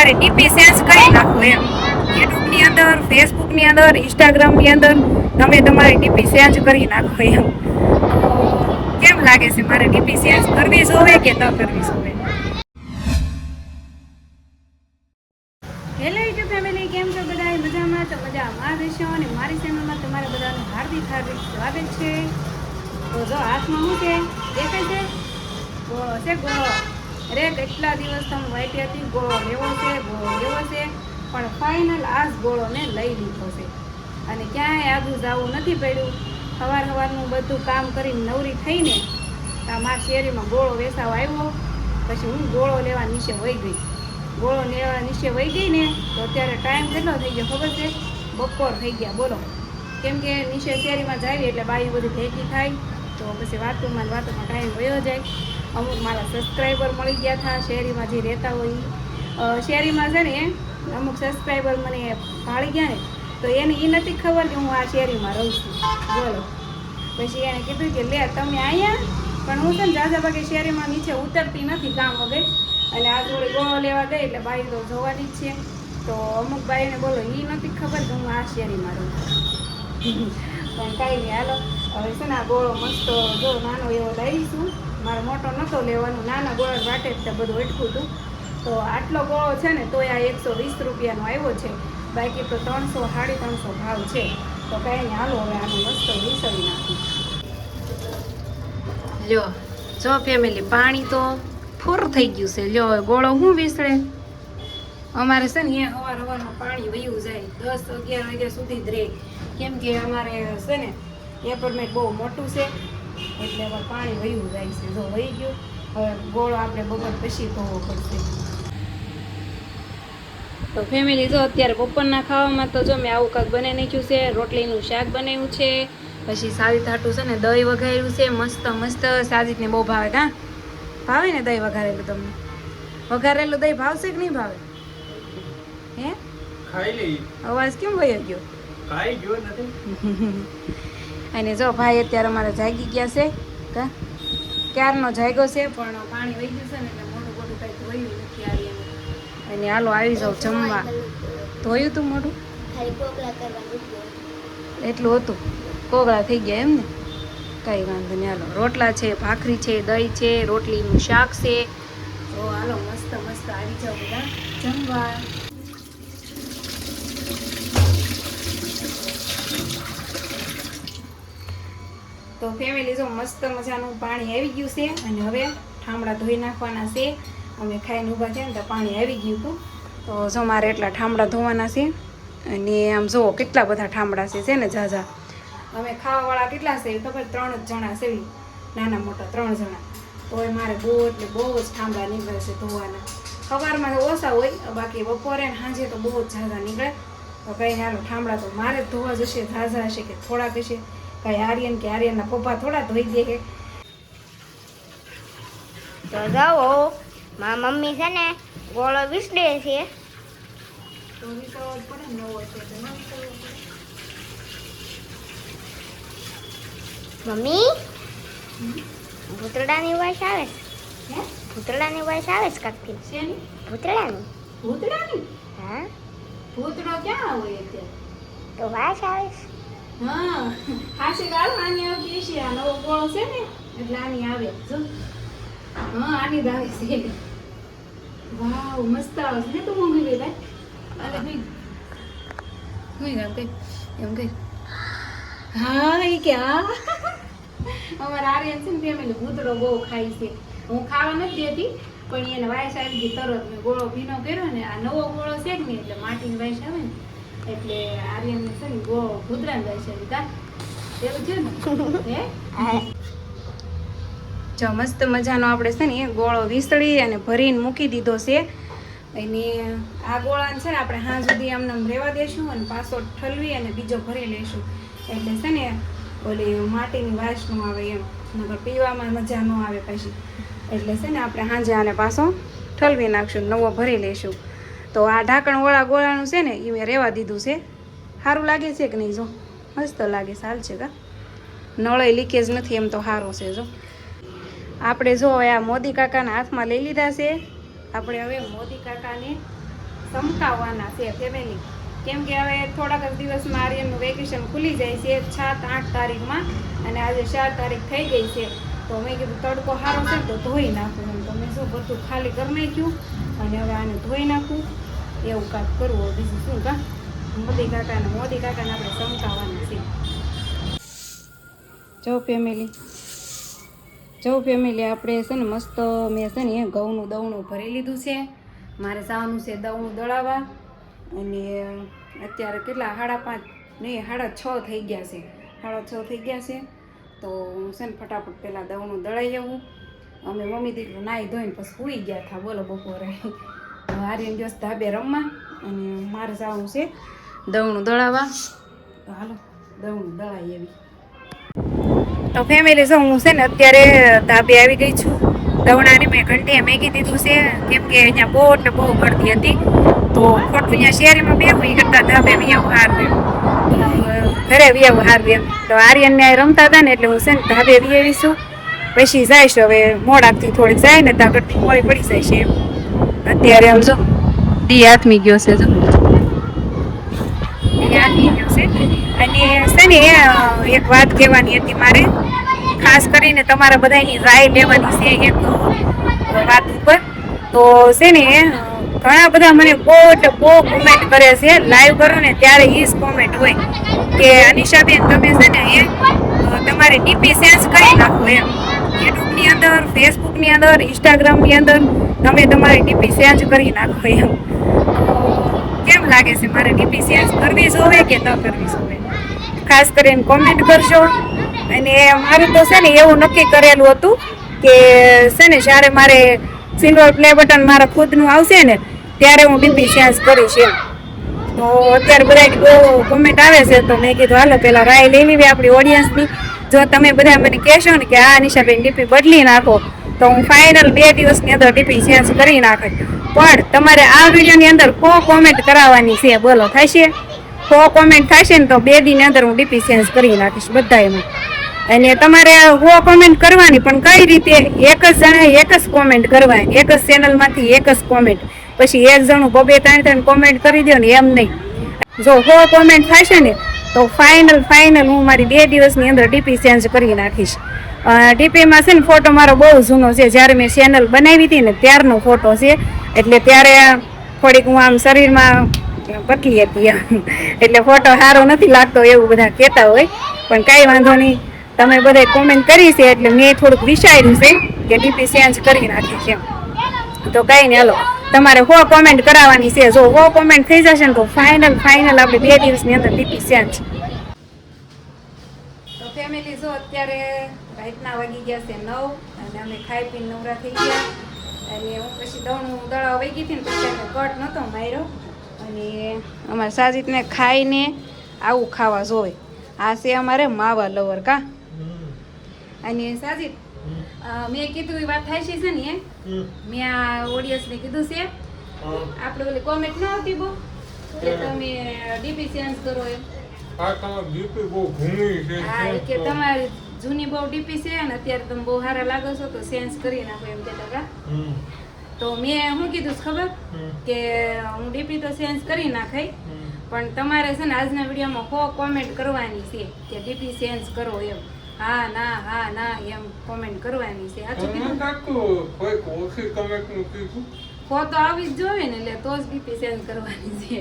તમારે DP change કરી નાખો એમ યુટ્યુબની અંદર ફેસબુકની અંદર ઇન્સ્ટાગ્રામની અંદર તમે તમારી ડીપી ચેન્જ કરી નાખો એમ કેમ લાગે છે મારે ડીપી ચેન્જ કરવી જોવે કે ન કરવી જોવે? હેલો યુટ્યુબ ફેમિલી, કેમ છો બધા? મજામાં તો મજામાં રહેશો અને મારી ચેનલમાં તમારા બધાનું હાર્દિક હાર્દિક સ્વાગત છે. તો જો હાથમાં શું છે દેખાય છે? ગોળો છે, ગોળો. અરે કેટલા દિવસ તમે વાઈટી હતી ગોળો લેવો છે, પણ ફાઇનલ આ જ ગોળો મેં લઈ લીધો છે અને ક્યાંય આગું જવું નથી પડ્યું. સવારનું બધું કામ કરીને નવરી થઈને મારા શેરીમાં ગોળો વેચાવ આવ્યો. પછી હું ગોળો લેવા નીચે વહી ગઈ. ગોળો લેવા નીચે વહી ગઈ ને તો અત્યારે ટાઈમ કેટલો થઈ ગયો ખબર છે? બપોર થઈ ગયા બોલો. કેમ કે નીચે શેરીમાં જાય એટલે બાઈ બધી ભેગી થાય તો પછી વાતોમાં ટાઈમ વયો જાય. અમુક મારા સબસ્ક્રાઈબર મળી ગયા હતા શેરીમાં જે રહેતા હોય. શેરીમાં છે ને અમુક સબસ્ક્રાઈબર મને ભાળી ગયા ને તો એને એ નથી ખબર કે હું આ શેરીમાં રહું છું બોલો. પછી એને કીધું કે લે તમે અહીંયા, પણ હું છે ને જાજા ભાગે શેરીમાં નીચે ઉતરતી નથી કામ વગર. એટલે આ થોડી ગોળો લેવા ગઈ એટલે બાઈ તો જોવાની જ છે. તો અમુક બાઈને બોલો એ નથી ખબર કે હું આ શેરીમાં રહું છું. પણ કાંઈ નહીં, હાલો હવે છે ને આ ગોળો મસ્ત જો નાનો એવો લાવીશું. મારે મોટો નહોતો લેવાનો, નાના ગોળા વાટે જ બધું અટકું હતું. તો આટલો ગોળો છે ને તો આ 120 રૂપિયાનો આવ્યો છે. બાકી તો 300 350 ભાવ છે. તો કાંઈ નહીં, હાલો હવે આનું મસ્ત વિસળી નાખું. જો ફેમિલી પાણી તો ફૂર થઈ ગયું છે. લ્યો ગોળો હું વિસળે. અમારે છે ને અહીંયા સવારમાં પાણી વયું જાય 10-11 વાગ્યા સુધી જ રહે. કેમ કે અમારે છે ને એપાર્ટમેન્ટ બહુ મોટું છે એટલે હવે પાણી વયું જાય છે. જો વહી ગયું, હવે ગોળો આપણે બપોર પછી ધોવો પડશે. તો ફેમિલી જો અત્યારે બપોરના ખાવામાં તો જો મેં આવું કાંઈક બનાવી નાખ્યું છે. રોટલીનું શાક બનાવ્યું છે, પછી સાદી થાટું છે ને દહીં વઘાર્યું છે મસ્ત. સાદીને બહુ ભાવે. કાં ભાવે ને દહીં વઘારેલું? તમને વઘારેલું દહીં ભાવશે કે નહીં ભાવે? હે ખાઈ લઈ. અવાજ કેમ વયો ગયો? ખાઈ ગયો નથી. અને જો ભાઈ અત્યારે અમારે જાગી ગયા છે. કા ક્યારનો જાગ્યો છે પણ પાણી વહી ગયું છે ને એટલે મોટું કાંઈ ધોયું નથી આવી એમ. અને હાલો આવી જાવ જમવા. ધોયું તું મોઢું? એટલું હતું, કોગળા થઈ ગયા એમ ને? કાંઈ વાંધો નહીં, હાલો રોટલા છે, ભાખરી છે, દહીં છે, રોટલીનું શાક છે. તો હાલો મસ્ત આવી જાવ બધા જમવા. તો ફેમિલી જો મસ્ત મજાનું પાણી આવી ગયું છે અને હવે ઠામડા ધોઈ નાખવાના છે. અમે ખાઈને ઊભા છે ને તો પાણી આવી ગયું હતું. તો જો મારે એટલા ઠામડા ધોવાના છે. અને આમ જુઓ કેટલા બધા ઠામડા છે ને ઝાઝા. અમે ખાવાવાળા કેટલા છે ખબર? 3 જ જણા છે, નાના મોટા 3 જણા. તો એ મારે બહુ જ ઠામડા નીકળે છે ધોવાના. સવારમાં ઓછા હોય, બાકી બપોરે ને સાંજે તો બહુ જ ઝાઝા નીકળે. તો કંઈ હાલો ઠામડા તો મારે જ ધોવા જશે. ઝાઝા હશે કે થોડાક હશે, કાંઈ આર્યનના પપ્પા થોડા ધોઈ દે કે. તો જાઓ મારા મમ્મી છે ને ગોળો વિસડે છે. તો વિસરવો જ પડે ને, નવો છે તો ન વિસરવો પડે. મમ્મી ભૂતડાની વાસ આવે છે. હે ભૂતડાની વાસ આવે છે કાકથી. શેની? ભૂતડાની. ભૂતડાની? હા ભૂતડો ક્યાં હોય અત્યારે? તો વાસ આવે છે. હા હાશે કાલ આની આવતી છે. આ નવો ગોળો છે ને એટલે આની આવે જો. હા આની જ આવે છે. વાવ મસ્ત આવે છે તો મંગી લે ભાઈ. અરે ભાઈ હું ગામ કઈ એમ કઈ. હા એ કે હા અમારા આર્યન છે ને ફેમિલી ભૂતડો બહુ ખાય છે. હું ખાવા નથી દેતી પણ એને વાયસ આવી ગઈ તરત. મેં ગોળો ભીનો કર્યો ને આ નવો ગોળો છે ને એટલે માટીની વાયસ આવે ને એટલે આર્યનને છે ને ભૂતરાની વાયસ આવી. કા એવું છે ને? હે જો મસ્ત મજાનો આપણે છે ને ગોળો વિસળી અને ભરીને મૂકી દીધો છે. અને આ ગોળાને છે ને આપણે હાં સુધી આમને રહેવા દઈશું અને પાછો ઠલવી અને બીજો ભરી લઈશું. એટલે છે ને ઓલી માટીની વાસ ન આવે એમ, નકર પીવામાં મજા ન આવે પછી. એટલે છે ને આપણે સાંજે આને પાછો ઠલવી નાખશું, નવો ભરી લઈશું. તો આ ઢાંકણવાળા ગોળાનું છે ને એ મેં રહેવા દીધું છે. સારું લાગે છે કે નહીં? જો મસ્ત લાગે, સાલ છે. કા નળે લીકેજ નથી એમ તો સારું છે. જો આપણે જો આ મોદી કાકાના હાથમાં લઈ લીધા છે. આપણે હવે મોદી કાકાને સમકાવવાના છે ફેમિલી. કેમ કે હવે થોડાક જ દિવસમાં આર્યનનું વેકેશન ખુલી જાય છે 7-8 તારીખમાં, અને આજે 4 તારીખ થઈ ગઈ છે. તો મેં કીધું તડકો સારો છે તો ધોઈ નાખું એમ. તો મેં શું બધું ખાલી કરી નાખ્યું અને હવે આને ધોઈ નાખું, એવું કાંક કરવું. બીજું શું કાં મોદી કાકાને આપણે સમકાવવાના છે. જો ફેમિલી આપણે છે ને મસ્ત મેં છે ને ઘઉંનું દવણું ભરી લીધું છે. મારે જવાનું છે દવણું દળાવવા, અને અત્યારે કેટલા 5:30 નહીં 6:30 થઈ ગયા છે. 6:30 થઈ ગયા છે. તો હું છે ને ફટાફટ પહેલાં દવણું દળાઈ આવું. અમે મમ્મી દીકરો નાહી ધોઈને પછી સૂઈ ગયા હતા બોલો બપોરે. આર્યન દિવસ ધાબે રમવા, અને મારે જવાનું છે દવણું દળાવવા. તો હાલો દવણું દળાઈ એવી. તો ફેમિલી જો હું છે ને અત્યારે ધાબે આવી ગઈ છું. દવણાની મેં ઘંટીએ મેગી દીધું છે, કેમ કે અહીંયા બહુ એટલે બહુ ગળતી હતી. તો ખોટું અહીંયા શેરીમાં બેવું એ કરતાં ધાબે વ્યાવું હારવું, ઘરે વ્યાવું હારવું એમ. તો આર્યનને રમતા હતા ને એટલે હું છે ને ધાબે વ્યાવીશું. પછી જઈશ હવે મોડાકથી થોડીક જાય ને ત્યાં ઘટી મોડી પડી જાય છે એમ. અત્યારે આમ જો ડી હાથમી ગયો છે, જો ડી હાથમી ગયો છે. અને છે ને એક વાત કહેવાની હતી મારે, ખાસ કરીને તમારા બધાની રાય લેવાની છે એક વાત ઉપર. તો છે ને ઘણા બધા મને બહુ કોમેન્ટ કરે છે, લાઈવ કરો ને ત્યારે એ જ કોમેન્ટ હોય કે અનિશાબેન તમે છે ને તમારે ડીપી ચેન્જ કરી નાખો એમ. યુટ્યુબની અંદર, ફેસબુકની અંદર, ઇન્સ્ટાગ્રામની અંદર તમે તમારી ડીપી ચેન્જ કરી નાખો એમ. કેમ લાગે છે મારે ડીપી ચેન્જ કરવી જોવે કે ન કરવી જોવે? ખાસ કરીને કોમેન્ટ કરજો. અને મારું તો છે ને એવું નક્કી કરેલું હતું કે છે ને જ્યારે મારે સિલ્વર પ્લે બટન મારા ખુદનું આવશે ને ત્યારે હું ડીપી ચેન્જ કરીશ એમ. તો અત્યારે બધા બહુ કોમેન્ટ આવે છે, તો મેં કીધું હાલો પહેલાં રાય લઈ લેવી આપણી ઓડિયન્સની. જો તમે બધા મને કહેશો ને કે આ નિશાબેન ડીપી બદલી નાખો, તો હું ફાઇનલ 2 દિવસની અંદર ડીપી ચેન્જ કરી નાખીશ. પણ તમારે આ વિડીયોની અંદર 100 કોમેન્ટ કરાવવાની છે. બોલો થશે? 100 કોમેન્ટ થશે ને તો 2 દિનની અંદર હું ડીપી ચેન્જ કરી નાખીશ બધા એમાં. અને તમારે 100 કોમેન્ટ કરવાની, પણ કઈ રીતે? એક જ જણાએ એક જ કોમેન્ટ કરવાની, એક જ ચેનલમાંથી એક જ કોમેન્ટ. પછી એક જણું 2-3 કોમેન્ટ કરી દો ને એમ નહીં. જો 100 કોમેન્ટ થશે ને તો ફાઇનલ હું મારી 2 દિવસની અંદર ડીપી ચેન્જ કરી નાખીશ. ડીપીમાં છે ને ફોટો મારો બહુ જૂનો છે, જ્યારે મેં ચેનલ બનાવી હતી ને ત્યારનો ફોટો છે. એટલે ત્યારે થોડીક હું આમ શરીરમાં પતલી હતી એમ, એટલે ફોટો સારો નથી લાગતો એવું બધા કહેતા હોય. પણ કાંઈ વાંધો નહીં, તમે બધા કોમેન્ટ કરી છે એટલે મેં થોડુંક વિચાર્યું છે કે ડીપી ચેન્જ કરી નાખીશ એમ. તો કાંઈ નહીં, હાલો તમારે 100 કોમેન્ટ કરાવવાની છે. જો 100 કોમેન્ટ થઈ જશે ને તો ફાઇનલ આપણે 2 દિવસની અંદર ડીપી ચેન્જ. તો ફેમિલી જો અત્યારે રાતના વાગી ગયા છે 9, અને અમે ખાઈ પીને નવરા થઈ ગયા. અને હું પછી દવણું દળાવ વહી ગઈ હતી ને પછી અમે કટ નહોતો માર્યો. અને અમારે સાજીદને ખાઈને આવું ખાવા જોવે. આ છે અમારે માવા લવર કા. અને સાજીદ મેં કીધું એ વાત થાય છે ને મેં આ ઓડિયન્સને કીધું છે આપણે ઓલી કોમેન્ટ ન આવતી બહુ કે તમે ડીપી ચેન્જ કરો એમ. આ તમારો ડીપી બહુ ઘૂમી છે. હા, કે તમારી જૂની બહુ ડીપી છે ને અત્યારે તમે બહુ સારા લાગો છો તો ચેન્જ કરી નાખો એમ કહેતા હતા. તો મેં શું કીધું ખબર કે હું ડીપી તો ચેન્જ કરી નાખાય, પણ તમારે છે ને આજના વિડીયોમાં 100 કોમેન્ટ કરવાની છે કે ડીપી ચેન્જ કરો એમ. હા ના એમ કોમેન્ટ કરવાની છે. કોઈ ઓછી કોમેન્ટ નું કીધું તો આવી જ જોવે ને, એટલે તો જ ડીપી ચેન્જ કરવાની છે.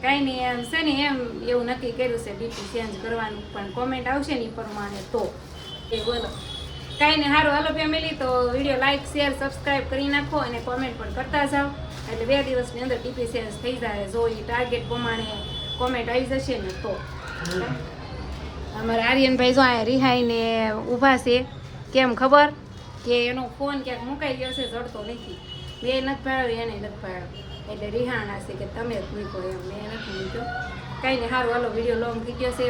કાંઈ નહીં એમ છે ને એમ એવું નક્કી કર્યું છે ડીપી ચેન્જ કરવાનું, પણ કોમેન્ટ આવશે ને એ પ્રમાણે તો એ બોલો. કાંઈ નહીં, સારું હાલો ફેમિલી, તો વિડીયો લાઈક શેર સબસ્ક્રાઈબ કરી નાખો અને કોમેન્ટ પણ કરતા જાઓ. એટલે 2 દિવસની અંદર ડીપી ચેન્જ થઈ જાય. જો એ ટાર્ગેટ પ્રમાણે કોમેન્ટ આવી જશે ને તો. અમારા આર્યનભાઈ જો અહીંયા રિહાઈને ઊભા છે. કેમ ખબર? કે એનો ફોન ક્યાંક મુકાઈ ગયો છે, જડતો નથી. મેં નથી ભાડ્યો, એને નથી ભાડ્યો, એટલે રિહાણા છે કે તમે જ મૂકો એમ. મેં નથી મૂક્યો. કાંઈ નહીં, સારું હાલો વિડીયો લોંગ થઈ ગયો છે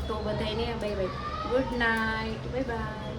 તો બધાને bye bye, good night, bye bye.